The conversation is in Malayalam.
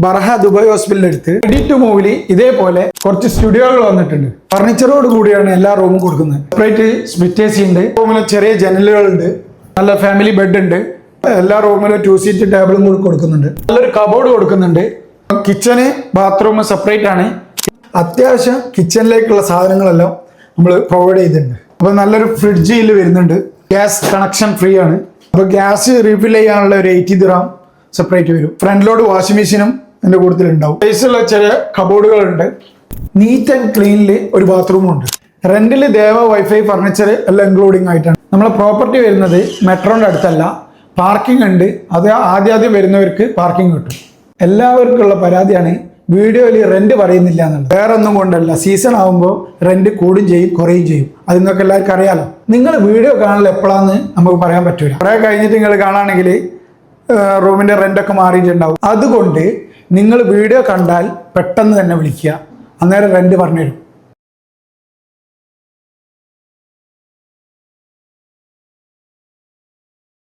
ബർഹ ദുബായ് ഹോസ്പിറ്റലിൽ എടുത്ത് റെഡി ടു മൂവിൽ ഇതേപോലെ കുറച്ച് സ്റ്റുഡിയോകൾ വന്നിട്ടുണ്ട്. ഫർണിച്ചറോട് കൂടിയാണ് എല്ലാ റൂമും കൊടുക്കുന്നത്. സെപ്പറേറ്റ് സ്പ്ലിറ്റേഴ്സ് ഉണ്ട്, റൂമിൽ ചെറിയ ജനലുകളുണ്ട്, നല്ല ഫാമിലി ബെഡ് ഉണ്ട്, എല്ലാ റൂമിലും 2 സീറ്റ് ടേബിളും കൂടി കൊടുക്കുന്നുണ്ട്, നല്ലൊരു കബോർഡ് കൊടുക്കുന്നുണ്ട്. കിച്ചണ് ബാത്റൂം സെപ്പറേറ്റ് ആണ്. അത്യാവശ്യം കിച്ചണിലേക്കുള്ള സാധനങ്ങളെല്ലാം നമ്മൾ പ്രൊവൈഡ് ചെയ്തിട്ടുണ്ട്. അപ്പോൾ നല്ലൊരു ഫ്രിഡ്ജ് ഇതിൽ വരുന്നുണ്ട്. ഗ്യാസ് കണക്ഷൻ ഫ്രീ ആണ്. അപ്പോൾ ഗ്യാസ് റീഫിൽ ചെയ്യാനുള്ള ഒരു 80 ദിർഹം സെപ്പറേറ്റ് വരും. ഫ്രണ്ട് ലോഡ് വാഷിംഗ് മെഷീനും എൻ്റെ കൂട്ടത്തിലുണ്ടാവും. സ്പേസുള്ള ചെറിയ കബോർഡുകളുണ്ട്. നീറ്റ് ആൻഡ് ക്ലീനിൽ ഒരു ബാത്റൂമും ഉണ്ട്. റെന്റിൽ ദേവ വൈഫൈ ഫർണിച്ചർ എല്ലാം ഇൻക്ലൂഡിങ് ആയിട്ടാണ്. നമ്മളെ പ്രോപ്പർട്ടി വരുന്നത് മെട്രോൻ്റെ അടുത്തല്ല, പാർക്കിംഗ് ഉണ്ട്. അത് ആദ്യം വരുന്നവർക്ക് പാർക്കിംഗ് കിട്ടും. എല്ലാവർക്കുള്ള പരാതിയാണ് വീഡിയോയിൽ റെന്റ് പറയുന്നില്ല എന്നുള്ളത്. വേറെ ഒന്നും കൊണ്ടല്ല, സീസൺ ആകുമ്പോൾ റെന്റ് കൂടും ചെയ്യും കുറയും ചെയ്യും. അത് നിങ്ങൾക്ക് എല്ലാവർക്കും അറിയാലോ. നിങ്ങൾ വീഡിയോ കാണൽ എപ്പോഴാന്ന് നമുക്ക് പറയാൻ പറ്റൂല. കുറെ കഴിഞ്ഞിട്ട് നിങ്ങൾ കാണുകയാണെങ്കിൽ റൂമിന്റെ റെന്റൊക്കെ മാറിയിട്ടുണ്ടാവും. അതുകൊണ്ട് നിങ്ങൾ വീഡിയോ കണ്ടാൽ പെട്ടെന്ന് തന്നെ വിളിക്കുക, അന്നേരം റെന്റ് പറഞ്ഞുതരും.